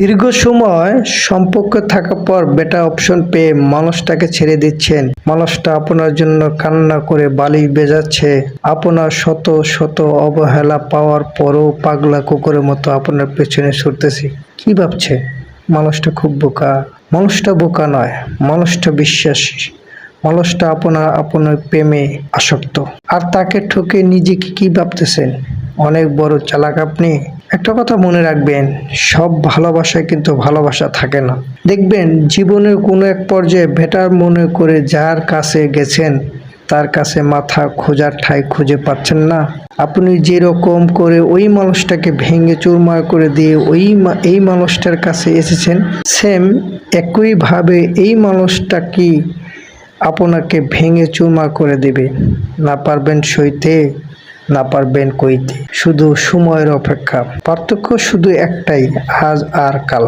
দীর্ঘ সময় সম্পর্কে থাকার পর বেটার অপশন পেয়ে মানুষটাকে ছেড়ে দিচ্ছেন। মানুষটা আপনার জন্য কান্না করে বালিশ বেজাচ্ছে। আপনার শত শত অবহেলা পাওয়ার পরও পাগলা কুকুরের মতো আপনার পেছনে ছুটতেছি। কি ভাবছে? মানুষটা খুব বোকা। মানুষটা বোকা নয়, মানুষটা বিশ্বাসী। মানুষটা আপনার প্রেমে আসক্ত। আর তাকে ঠকে নিজেকে কি ভাবতেছেন? অনেক বড় চালাক আপনি। একটা কথা মনে রাখবেন, সব ভালোবাসায় কিন্তু ভালোবাসা থাকে না। দেখবেন জীবনের কোনো এক পর্যায়ে বেটার মনে করে যার কাছে গেছেন তার কাছে মাথা খোঁজার ঠাঁই খুঁজে পাচ্ছেন না। আপনি যেরকম করে ওই মানুষটাকে ভেঙে চুরমার করে দিয়ে এই মানুষটার কাছে এসেছেন, সেম একইভাবে এই মানুষটা কি আপনাকে ভেঙে চুরমার করে দেবে। না পারবেন সইতে, না পারবেন কইতে। শুধু সময়ের অপেক্ষা। পার্থক্য শুধু একটাই, আজ আর কাল।